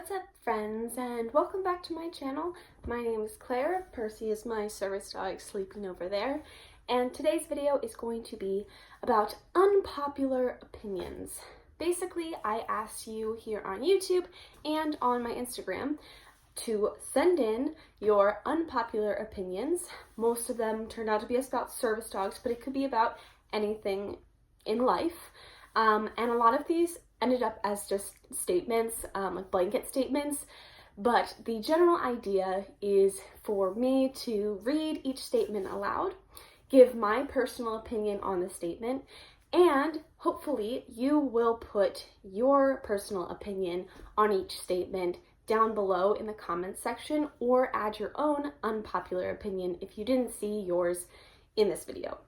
What's up, friends, and welcome back to my channel. My name is Claire. Percy is my service dog sleeping over there, and today's video is going to be about unpopular opinions. Basically, I asked you here on YouTube and on my Instagram to send in your unpopular opinions. Most of them turned out to be about service dogs, but it could be about anything in life. And a lot of these ended up as just statements, like blanket statements, but the general idea is for me to read each statement aloud, give my personal opinion on the statement, and hopefully you will put your personal opinion on each statement down below in the comments section, or add your own unpopular opinion if you didn't see yours in this video.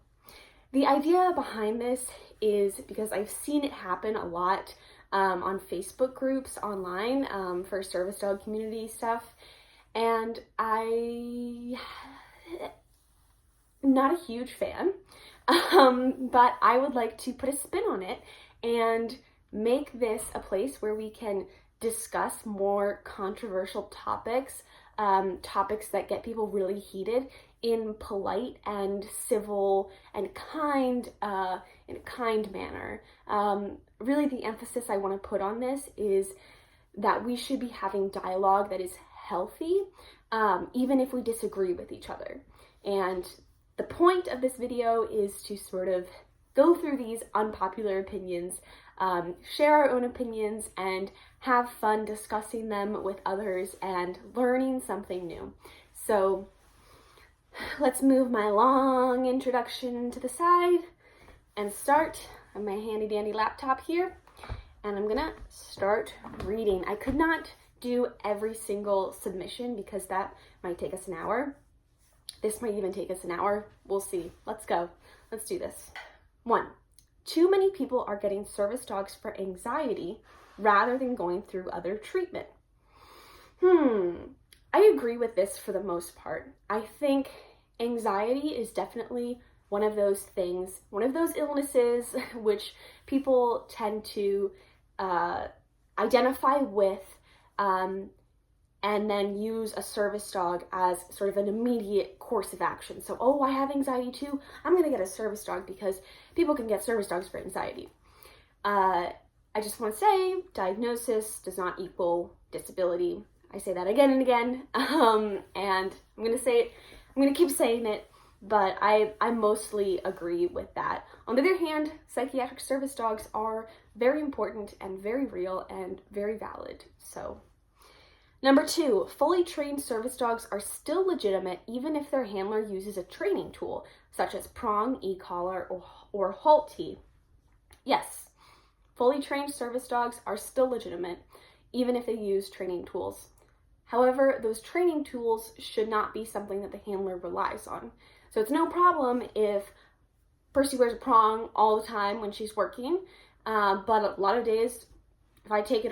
The idea behind this is because I've seen it happen a lot on Facebook groups online for service dog community stuff, and I'm not a huge fan, but I would like to put a spin on it and make this a place where we can discuss more controversial topics, topics that get people really heated in polite and civil and kind, in a kind manner. Really the emphasis I want to put on this is that we should be having dialogue that is healthy, even if we disagree with each other. And the point of this video is to sort of go through these unpopular opinions, share our own opinions, and have fun discussing them with others and learning something new. So let's move my long introduction to the side and start on my handy dandy laptop here, and I'm gonna start reading. I could not do every single submission because that might take us an hour. This might even take us an hour. We'll see. Let's go. Let's do this. 1. Too many people are getting service dogs for anxiety rather than going through other treatment. I agree with this for the most part. I think anxiety is definitely one of those things, one of those illnesses which people tend to identify with and then use a service dog as sort of an immediate course of action. So, oh, I have anxiety too, I'm going to get a service dog because people can get service dogs for anxiety. I just want to say, diagnosis does not equal disability. I say that again and again, and I'm going to say it, I'm going to keep saying it, but I mostly agree with that. On the other hand, psychiatric service dogs are very important and very real and very valid. So, number 2, fully trained service dogs are still legitimate even if their handler uses a training tool, such as prong, e-collar, or halti. Yes, fully trained service dogs are still legitimate even if they use training tools. However, those training tools should not be something that the handler relies on. So it's no problem if Percy wears a prong all the time when she's working, but a lot of days, if I take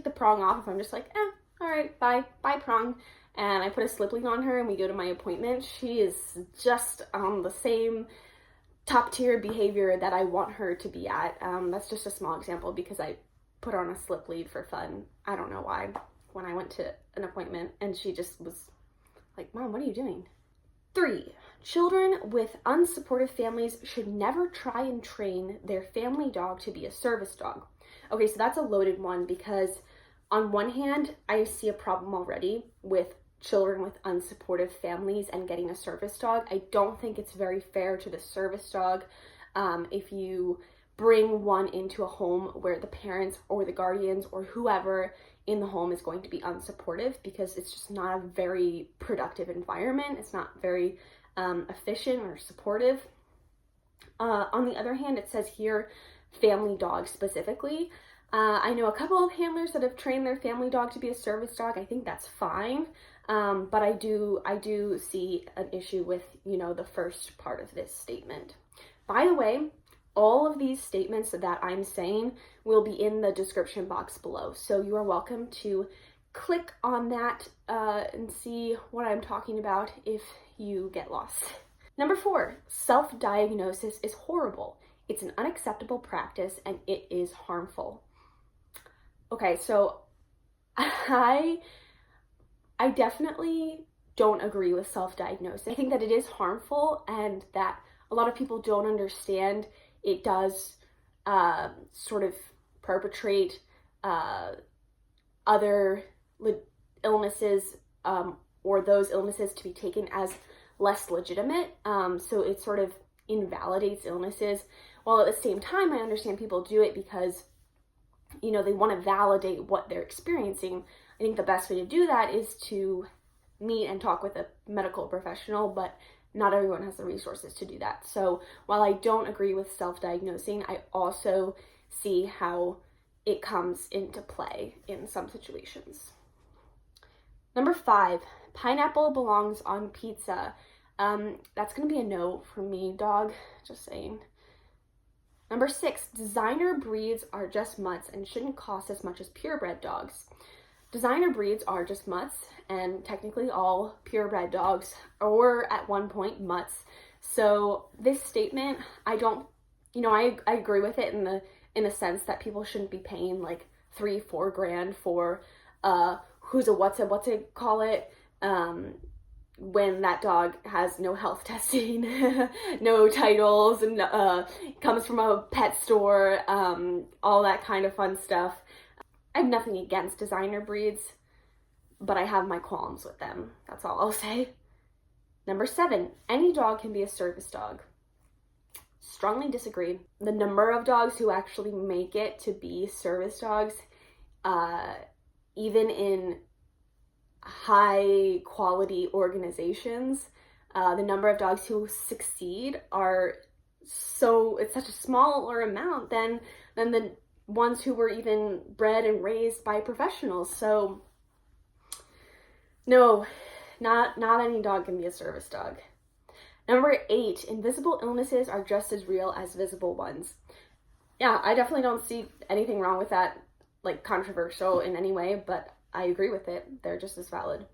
the prong off, if I'm just like, all right, bye prong, and I put a slip lead on her and we go to my appointment, she is just on the same top tier behavior that I want her to be at. That's just a small example because I put her on a slip lead for fun. I don't know why. When I went to an appointment, and she just was like, Mom, what are you doing? 3, children with unsupportive families should never try and train their family dog to be a service dog. Okay, so that's a loaded one because on one hand, I see a problem already with children with unsupportive families and getting a service dog. I don't think it's very fair to the service dog if you bring one into a home where the parents or the guardians or whoever in the home is going to be unsupportive, because it's just not a very productive environment. It's not very efficient or supportive. On the other hand, it says here family dog specifically. I know a couple of handlers that have trained their family dog to be a service dog. I think that's fine, but I do see an issue with, the first part of this statement. By the way, all of these statements that I'm saying will be in the description box below, so you are welcome to click on that and see what I'm talking about if you get lost. Number 4, self-diagnosis is horrible. It's an unacceptable practice and it is harmful. Okay, so I definitely don't agree with self-diagnosis. I think that it is harmful and that a lot of people don't understand it does sort of perpetrate other illnesses or those illnesses to be taken as less legitimate. So it sort of invalidates illnesses. While at the same time, I understand people do it because, you know, they want to validate what they're experiencing. I think the best way to do that is to meet and talk with a medical professional, but not everyone has the resources to do that. So while I don't agree with self-diagnosing, I also see how it comes into play in some situations. Number 5, pineapple belongs on pizza. That's going to be a no for me, dog. Just saying. Number 6, designer breeds are just mutts and shouldn't cost as much as purebred dogs. Designer breeds are just mutts, and technically all purebred dogs were at one point mutts. So this statement, I agree with it in the sense that people shouldn't be paying like $3-4 grand for what's it call it when that dog has no health testing, no titles, and comes from a pet store, all that kind of fun stuff. I have nothing against designer breeds, but I have my qualms with them. That's all I'll say. Number 7, any dog can be a service dog. Strongly disagree. The number of dogs who actually make it to be service dogs, even in high quality organizations, the number of dogs who succeed it's such a smaller amount than the ones who were even bred and raised by professionals. So no, not any dog can be a service dog. Number 8, invisible illnesses are just as real as visible ones. Yeah, I definitely don't see anything wrong with that, like controversial in any way, but I agree with it. They're just as valid.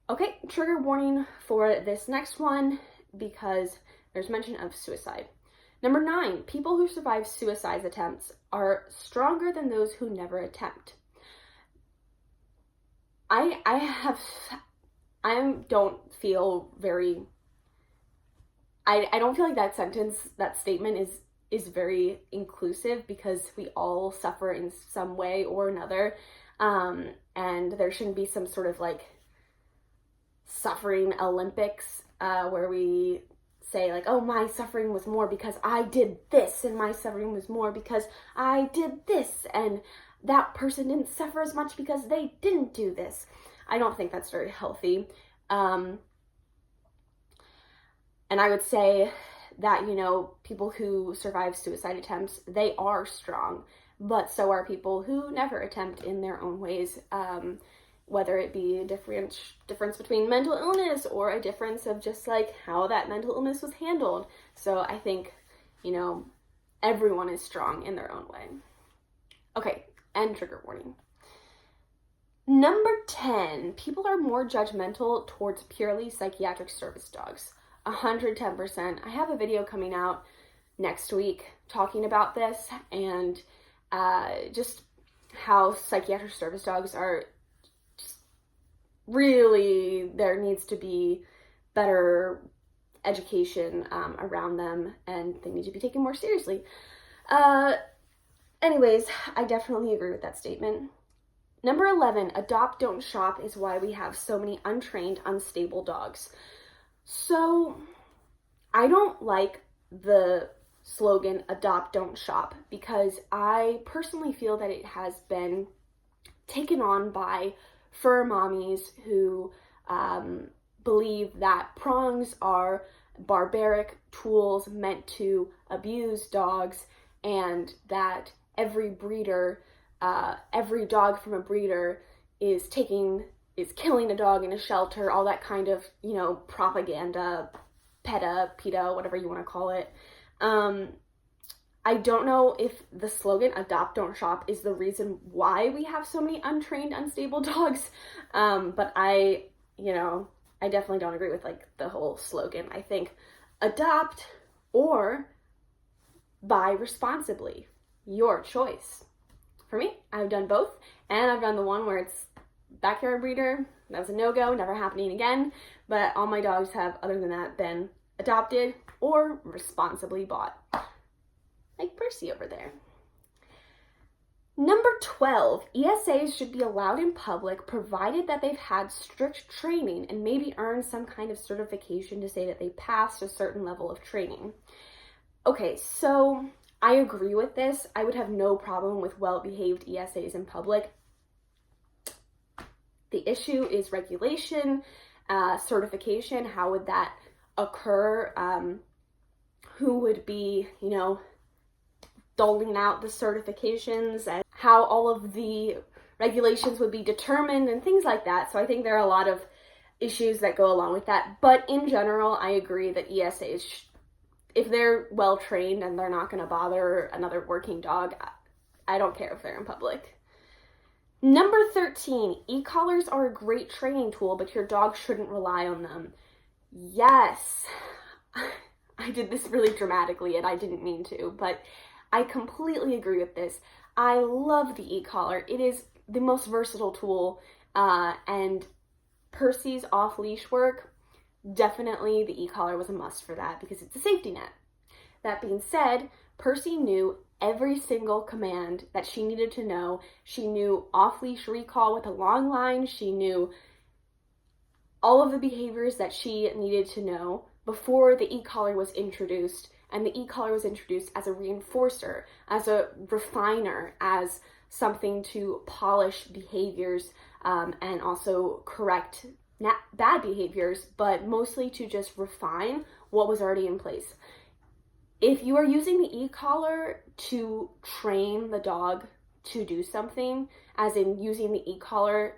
Okay, trigger warning for this next one because there's mention of suicide. Number 9, people who survive suicide attempts are stronger than those who never attempt. I don't feel like that statement is very inclusive because we all suffer in some way or another. And there shouldn't be some sort of like suffering Olympics where we say like, oh, my suffering was more because I did this, and my suffering was more because I did this, and that person didn't suffer as much because they didn't do this. I don't think that's very healthy. And I would say that, you know, people who survive suicide attempts, they are strong, but so are people who never attempt in their own ways, whether it be a difference between mental illness or a difference of just like how that mental illness was handled. So I think, you know, everyone is strong in their own way. Okay, and trigger warning. Number 10, people are more judgmental towards purely psychiatric service dogs. 110%. I have a video coming out next week talking about this and just how psychiatric service dogs are just really, there needs to be better education around them, and they need to be taken more seriously. Anyways, I definitely agree with that statement. Number 11, adopt, don't shop is why we have so many untrained, unstable dogs. So I don't like the slogan adopt, don't shop, because I personally feel that it has been taken on by fur mommies who believe that prongs are barbaric tools meant to abuse dogs, and that every dog from a breeder is killing a dog in a shelter, all that kind of, you know, propaganda, PETA, whatever you want to call it. I don't know if the slogan adopt, don't shop is the reason why we have so many untrained, unstable dogs. But I definitely don't agree with like the whole slogan. I think adopt or buy responsibly, your choice. for me. I've done both, and I've done the one where it's backyard breeder. That was a no-go, never happening again. But all my dogs have, other than that, been adopted or responsibly bought. Like Percy over there. Number 12, ESAs should be allowed in public provided that they've had strict training and maybe earned some kind of certification to say that they passed a certain level of training. Okay, so I agree with this. I would have no problem with well-behaved ESAs in public. The issue is regulation, certification. How would that occur? Who would be, doling out the certifications, and how all of the regulations would be determined and things like that. So I think there are a lot of issues that go along with that. But in general, I agree that ESAs, if they're well trained and they're not going to bother another working dog, I don't care if they're in public. Number 13, e-collars are a great training tool, but your dog shouldn't rely on them. Yes, I did this really dramatically and I didn't mean to, but I completely agree with this. I love the e-collar. It is the most versatile tool, and Percy's off-leash work, definitely the e-collar was a must for that because it's a safety net. That being said, Percy knew every single command that she needed to know. She knew off-leash recall with a long line. She knew all of the behaviors that she needed to know before the e-collar was introduced. And the e-collar was introduced as a reinforcer, as a refiner, as something to polish behaviors and also correct bad behaviors, but mostly to just refine what was already in place. If you are using the e-collar to train the dog to do something, as in using the e-collar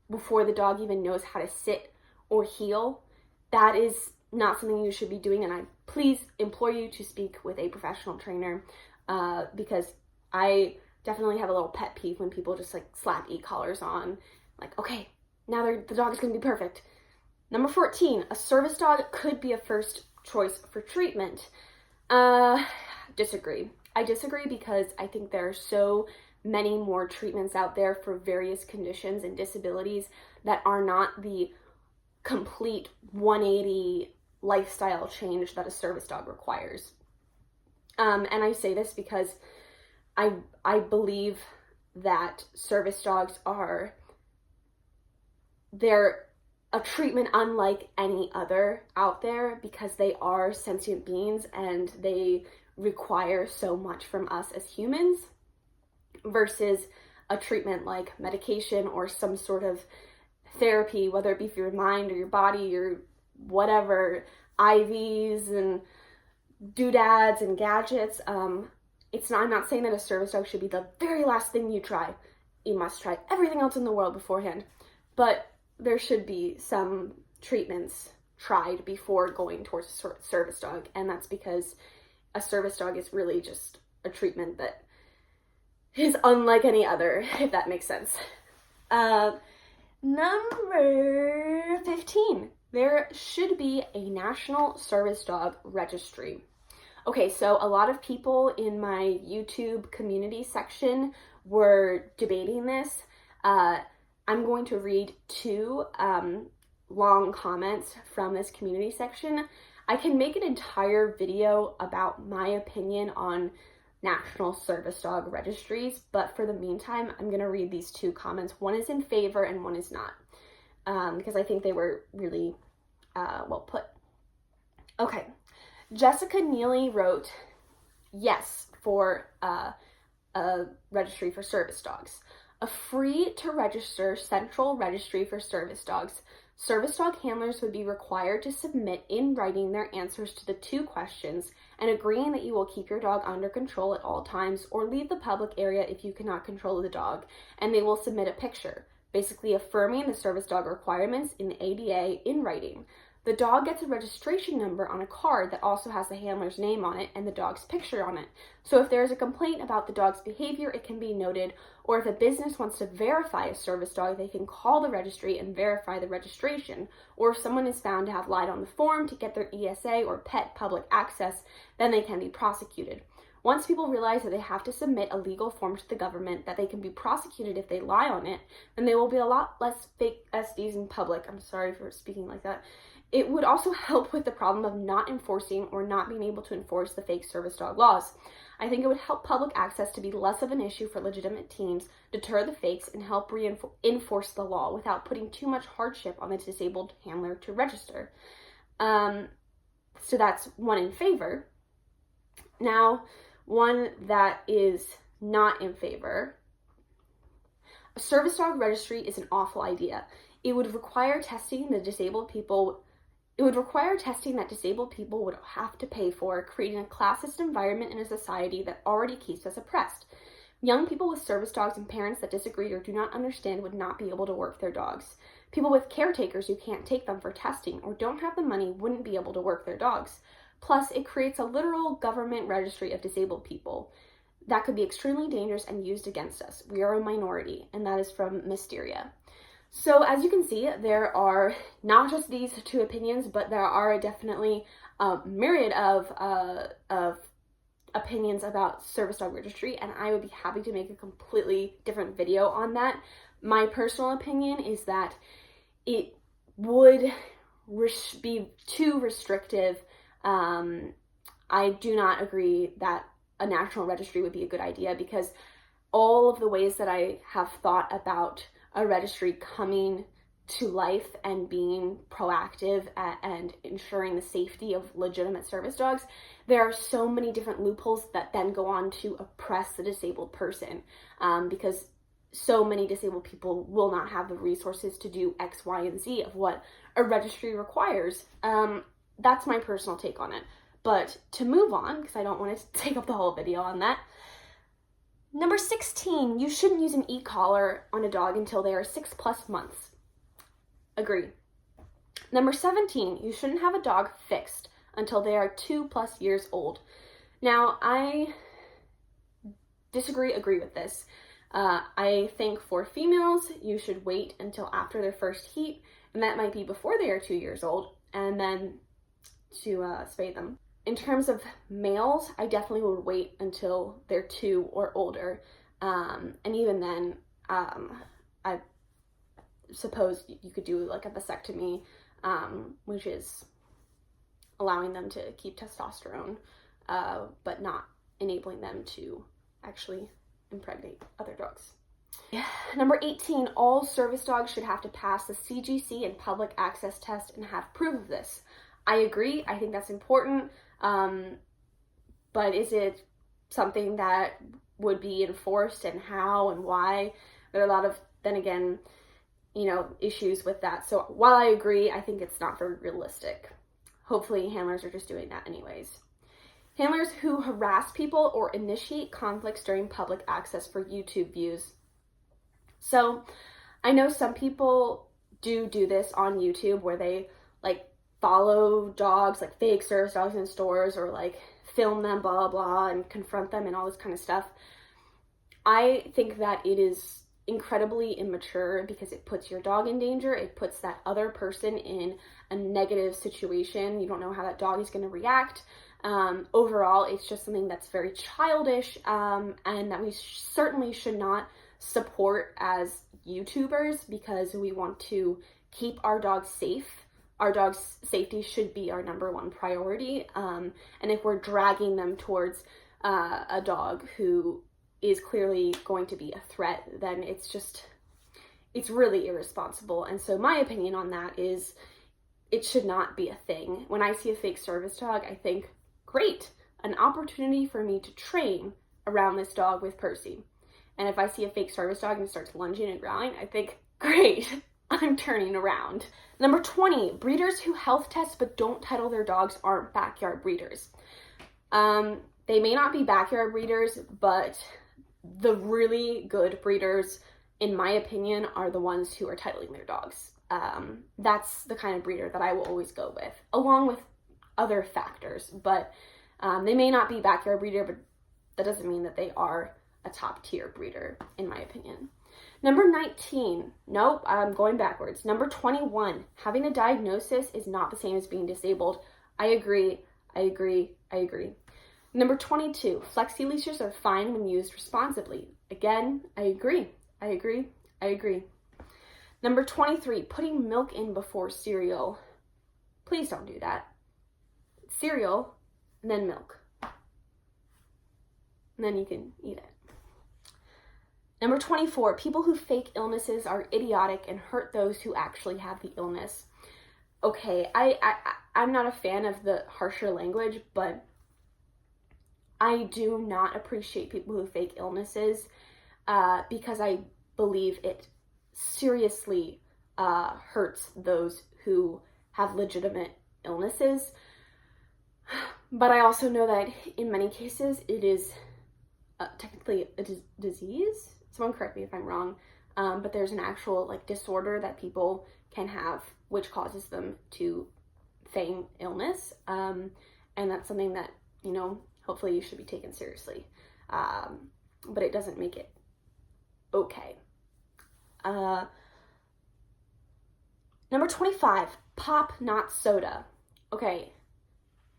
before the dog even knows how to sit or heel, that is not something you should be doing, and I please implore you to speak with a professional trainer because I definitely have a little pet peeve when people just like slap e-collars on, like, okay, now the dog is going to be perfect. Number 14, a service dog could be a first choice for treatment. Disagree. I disagree because I think there are so many more treatments out there for various conditions and disabilities that are not the complete 180 lifestyle change that a service dog requires. And I say this because I believe that service dogs they're a treatment unlike any other out there because they are sentient beings and they require so much from us as humans versus a treatment like medication or some sort of therapy, whether it be for your mind or your body or whatever, IVs and doodads and gadgets. I'm not saying that a service dog should be the very last thing you try. You must try everything else in the world beforehand. But there should be some treatments tried before going towards a service dog. And that's because a service dog is really just a treatment that is unlike any other, if that makes sense. Number 15. There should be a national service dog registry. Okay, so a lot of people in my YouTube community section were debating this. I'm going to read two long comments from this community section. I can make an entire video about my opinion on national service dog registries, but for the meantime, I'm going to read these two comments. One is in favor and one is not, because I think they were really well put. Okay, Jessica Neely wrote, yes, for a registry for service dogs. A free-to-register central registry for service dogs. Service dog handlers would be required to submit in writing their answers to the 2 questions and agreeing that you will keep your dog under control at all times or leave the public area if you cannot control the dog, and they will submit a picture, basically affirming the service dog requirements in the ADA in writing. The dog gets a registration number on a card that also has the handler's name on it and the dog's picture on it. So if there is a complaint about the dog's behavior, it can be noted, or if a business wants to verify a service dog, they can call the registry and verify the registration. Or if someone is found to have lied on the form to get their ESA or pet public access, then they can be prosecuted. Once people realize that they have to submit a legal form to the government, that they can be prosecuted if they lie on it, then there will be a lot less fake SDs in public. I'm sorry for speaking like that. It would also help with the problem of not enforcing or not being able to enforce the fake service dog laws. I think it would help public access to be less of an issue for legitimate teams, deter the fakes, and help reinforce the law without putting too much hardship on the disabled handler to register. So that's one in favor. Now, one that is not in favor. A service dog registry is an awful idea. It would require testing that disabled people would have to pay for, creating a classist environment in a society that already keeps us oppressed. Young people with service dogs and parents that disagree or do not understand would not be able to work their dogs. People with caretakers who can't take them for testing or don't have the money wouldn't be able to work their dogs. Plus, it creates a literal government registry of disabled people. That could be extremely dangerous and used against us. We are a minority, and that is from Mysteria. So as you can see, there are not just these two opinions, but there are definitely a myriad of opinions about service dog registry, and I would be happy to make a completely different video on that. My personal opinion is that it would be too restrictive. I do not agree that a national registry would be a good idea, because all of the ways that I have thought about a registry coming to life and being proactive and ensuring the safety of legitimate service dogs, there are so many different loopholes that then go on to oppress the disabled person, because so many disabled people will not have the resources to do X, Y, and Z of what a registry requires. That's my personal take on it. But to move on, because I don't want to take up the whole video on that, number 16, you shouldn't use an e-collar on a dog until they are 6+ months. Agree. Number 17, you shouldn't have a dog fixed until they are 2+ years old. Now, I agree with this. I think for females, you should wait until after their first heat, and that might be before they are 2 years old, and then to spay them. In terms of males, I definitely would wait until they're 2 or older, and even then, I suppose you could do like a vasectomy, which is allowing them to keep testosterone, but not enabling them to actually impregnate other dogs. Number 18, all service dogs should have to pass the CGC and public access test and have proof of this. I agree. I think that's important. But is it something that would be enforced, and how and why? There are a lot of, then again, issues with that. So while I agree, I think it's not very realistic. Hopefully handlers are just doing that anyways. Handlers who harass people or initiate conflicts during public access for YouTube views. So I know some people do this on YouTube where they follow dogs, like fake service dogs in stores, or film them, blah, blah, and confront them and all this kind of stuff. I think that it is incredibly immature because it puts your dog in danger. It puts that other person in a negative situation. You don't know how that dog is going to react. Overall, it's just something that's very childish, and that we certainly should not support as YouTubers, because we want to keep our dogs safe. Our dog's safety should be our number one priority. And if we're dragging them towards a dog who is clearly going to be a threat, then it's really irresponsible. And so my opinion on that is it should not be a thing. When I see a fake service dog, I think, great, an opportunity for me to train around this dog with Percy. And if I see a fake service dog and it starts lunging and growling, I think, great, I'm turning around. Number 20, breeders who health test but don't title their dogs aren't backyard breeders. They may not be backyard breeders, but the really good breeders, in my opinion, are the ones who are titling their dogs. That's the kind of breeder that I will always go with, along with other factors. But they may not be backyard breeder, but that doesn't mean that they are a top tier breeder, in my opinion. Number 19, nope, I'm going backwards. Number 21, having a diagnosis is not the same as being disabled. I agree. Number 22, flexi leashes are fine when used responsibly. Again, I agree. Number 23, putting milk in before cereal. Please don't do that. Cereal, and then milk. And then you can eat it. Number 24, people who fake illnesses are idiotic and hurt those who actually have the illness. Okay, I'm not a fan of the harsher language, but I do not appreciate people who fake illnesses because I believe it seriously hurts those who have legitimate illnesses. But I also know that in many cases it is technically a disease. Someone correct me if I'm wrong, but there's an actual like disorder that people can have which causes them to feign illness, and that's something that, you know, hopefully you should be taken seriously, but it doesn't make it okay. Number 25, pop, not soda. Okay,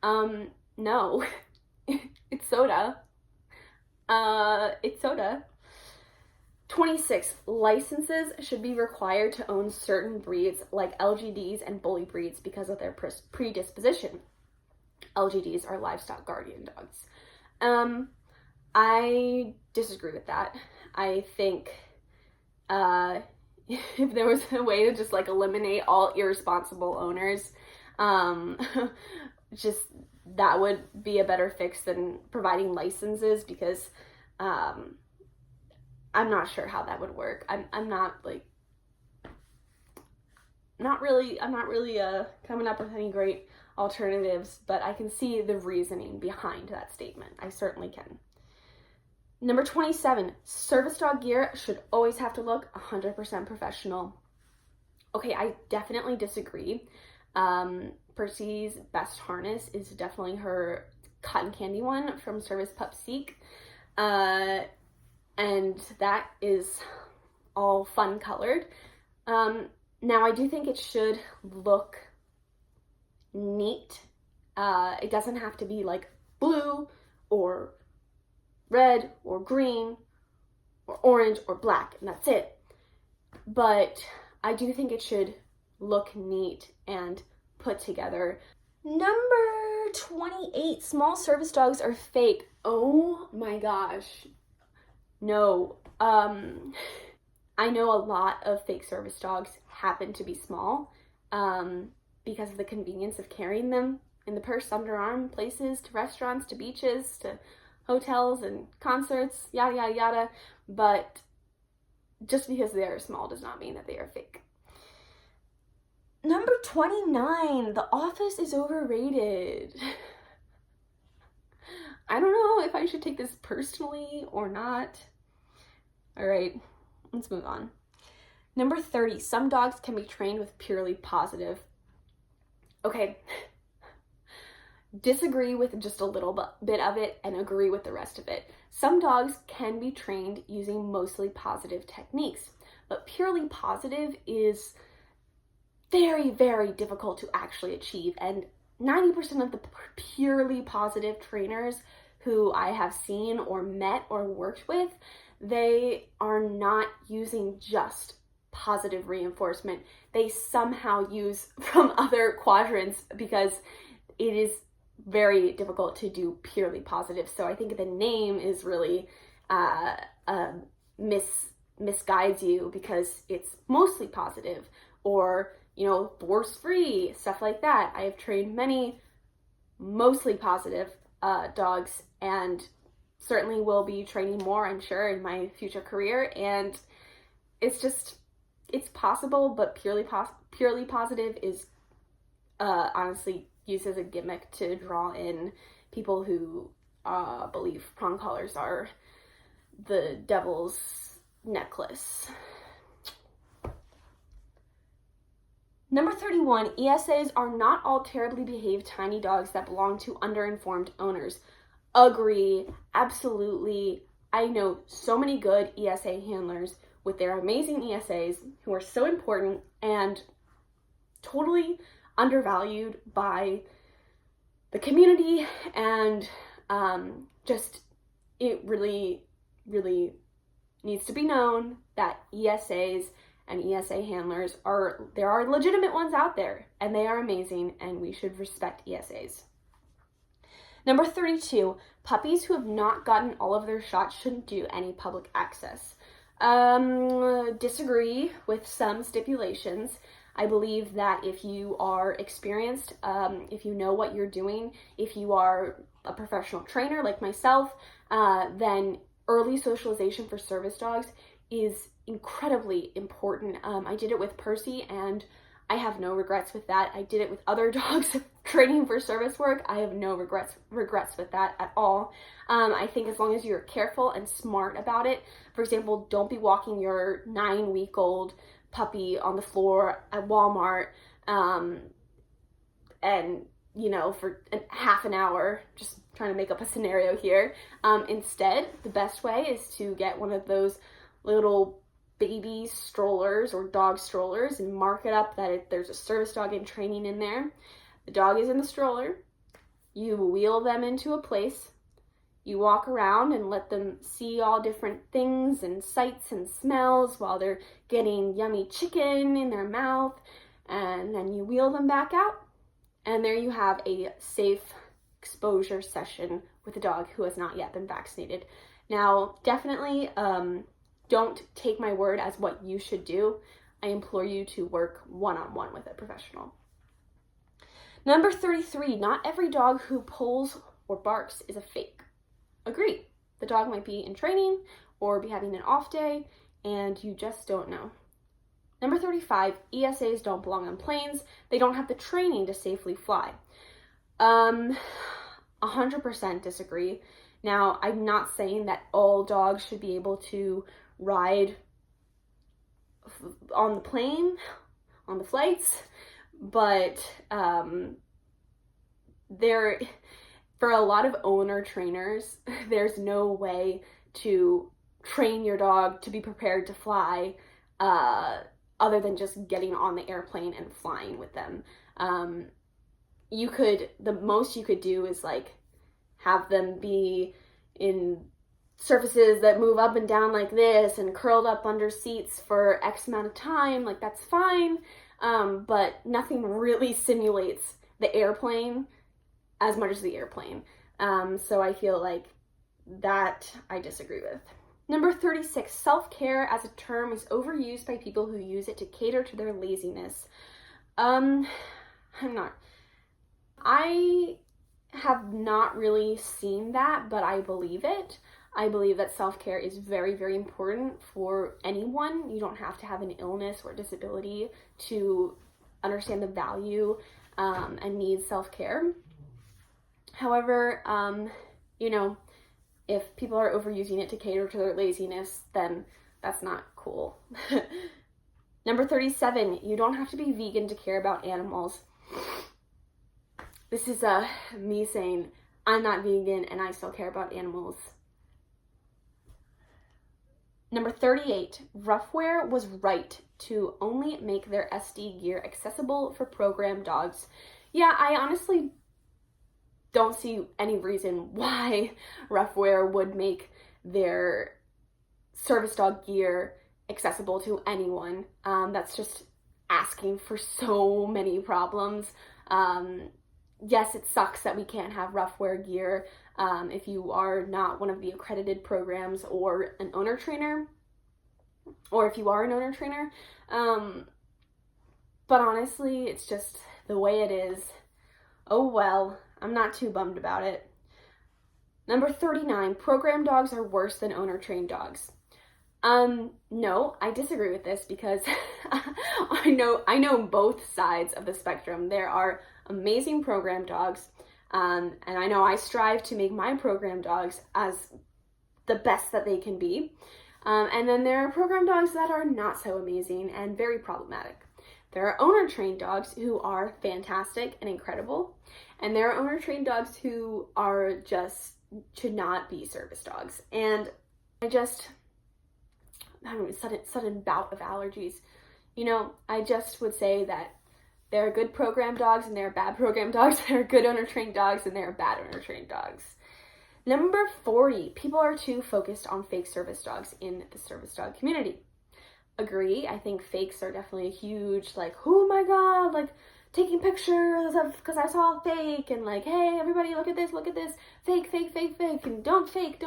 no, it's soda. It's soda. 26, licenses should be required to own certain breeds like LGDs and bully breeds because of their predisposition. LGDs are livestock guardian dogs. I disagree with that. I think if there was a way to just like eliminate all irresponsible owners, just that would be a better fix than providing licenses, because I'm not sure how that would work. I'm not really coming up with any great alternatives, but I can see the reasoning behind that statement. I certainly can. Number 27, service dog gear should always have to look 100% professional. Okay, I definitely disagree. Percy's best harness is definitely her cotton candy one from Service Pup Seek. And that is all fun colored. Now I do think it should look neat. It doesn't have to be like blue or red or green or orange or black, and that's it. But I do think it should look neat and put together. Number 28, small service dogs are fake. Oh my gosh. No. I know a lot of fake service dogs happen to be small because of the convenience of carrying them in the purse, underarm, places, to restaurants, to beaches, to hotels and concerts, yada, yada, yada. But just because they are small does not mean that they are fake. Number 29, The Office is overrated. I don't know if I should take this personally or not. All right, let's move on. Number 30, some dogs can be trained with purely positive. Okay, disagree with just a little bit of it and agree with the rest of it. Some dogs can be trained using mostly positive techniques, but purely positive is very, very difficult to actually achieve. And 90% of the purely positive trainers who I have seen or met or worked with, they are not using just positive reinforcement. They somehow use from other quadrants because it is very difficult to do purely positive. So I think the name is really misguides you because it's mostly positive, or, you know, force-free, stuff like that. I have trained many mostly positive dogs, and certainly will be training more, I'm sure, in my future career. And it's just, it's possible, but purely positive is honestly used as a gimmick to draw in people who believe prong collars are the devil's necklace. Number 31, ESAs are not all terribly behaved tiny dogs that belong to underinformed owners. Agree, absolutely. I know so many good ESA handlers with their amazing ESAs who are so important and totally undervalued by the community and It really, really needs to be known that ESAs and ESA handlers there are legitimate ones out there, and they are amazing, and we should respect ESAs. Number 32, puppies who have not gotten all of their shots shouldn't do any public access. Disagree with some stipulations. I believe that if you are experienced, if you know what you're doing, if you are a professional trainer like myself, then early socialization for service dogs is incredibly important. I did it with Percy, and I have no regrets with that. I did it with other dogs training for service work. I have no regrets with that at all. I think as long as you're careful and smart about it, for example, don't be walking your 9-week-old puppy on the floor at Walmart, and for half an hour, just trying to make up a scenario here. Instead, the best way is to get one of those little baby strollers or dog strollers and mark it up that there's a service dog in training in there. The dog is in the stroller. You wheel them into a place. You walk around and let them see all different things and sights and smells while they're getting yummy chicken in their mouth. And then you wheel them back out. And there you have a safe exposure session with a dog who has not yet been vaccinated. Now, definitely don't take my word as what you should do. I implore you to work one-on-one with a professional. Number 33, not every dog who pulls or barks is a fake. Agree. The dog might be in training or be having an off day, and you just don't know. Number 35, ESAs don't belong on planes. They don't have the training to safely fly. 100% disagree. Now, I'm not saying that all dogs should be able to ride on the plane, on the flights, but for a lot of owner trainers, there's no way to train your dog to be prepared to fly other than just getting on the airplane and flying with them. The most you could do is like have them be in surfaces that move up and down like this and curled up under seats for X amount of time. Like, that's fine, but nothing really simulates the airplane as much as the airplane. So I feel like that I disagree with. Number 36, self-care as a term is overused by people who use it to cater to their laziness. I have not really seen that, but I believe it. I believe that self-care is very, very important for anyone. You don't have to have an illness or disability to understand the value and need self-care. However, if people are overusing it to cater to their laziness, then that's not cool. Number 37, you don't have to be vegan to care about animals. This is me saying I'm not vegan and I still care about animals. Number 38, Roughwear was right to only make their SD gear accessible for program dogs. Yeah, I honestly don't see any reason why Roughwear would make their service dog gear accessible to anyone. That's just asking for so many problems. Yes, it sucks that we can't have Roughwear gear if you are not one of the accredited programs or an owner trainer, or if you are an owner trainer. But honestly, it's just the way it is. Oh well, I'm not too bummed about it. Number 39, program dogs are worse than owner trained dogs. No, I disagree with this because I know both sides of the spectrum. There are amazing program dogs, and I know I strive to make my program dogs as the best that they can be. And then there are program dogs that are not so amazing and very problematic. There are owner trained dogs who are fantastic and incredible, and there are owner trained dogs who are just should not be service dogs. And I have a sudden bout of allergies. I just would say that there are good program dogs and there are bad program dogs. There are good owner trained dogs and there are bad owner trained dogs. Number 40, people are too focused on fake service dogs in the service dog community. Agree. I think fakes are definitely a huge, like, oh my god, like, taking pictures of, because I saw a fake, and like, hey, everybody, look at this, fake, fake, fake, fake, and don't fake.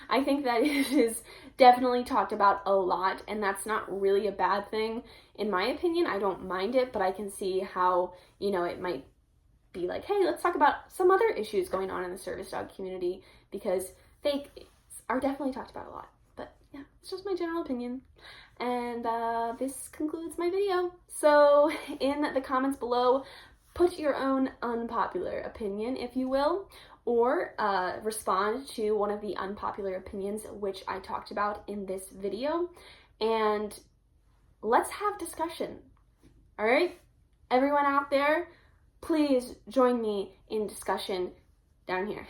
I think that it is definitely talked about a lot, and that's not really a bad thing. In my opinion, I don't mind it, but I can see how, you know, it might be like, hey, let's talk about some other issues going on in the service dog community, because fakes are definitely talked about a lot. But yeah, it's just my general opinion. And this concludes my video. So in the comments below, put your own unpopular opinion, if you will, or respond to one of the unpopular opinions which I talked about in this video, and let's have discussion. All right, everyone out there, please join me in discussion down here.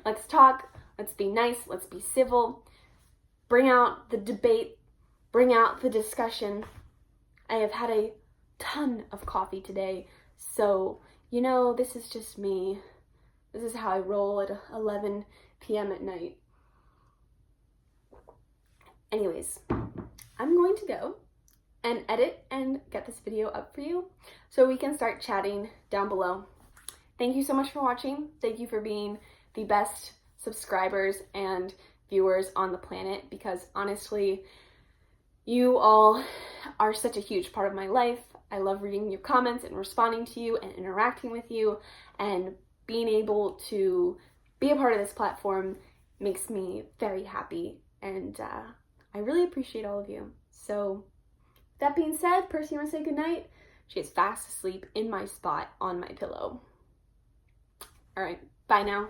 Let's talk, let's be nice, let's be civil. Bring out the debate, bring out the discussion. I have had a ton of coffee today, so, you know, this is just me. This is how I roll at 11 p.m. at night. Anyways, I'm going to go and edit and get this video up for you so we can start chatting down below. Thank you so much for watching. Thank you for being the best subscribers and viewers on the planet, because honestly, you all are such a huge part of my life. I love reading your comments and responding to you and interacting with you, and being able to be a part of this platform makes me very happy, and I really appreciate all of you. So that being said, Percy, you want to say goodnight? She is fast asleep in my spot on my pillow. All right, bye now.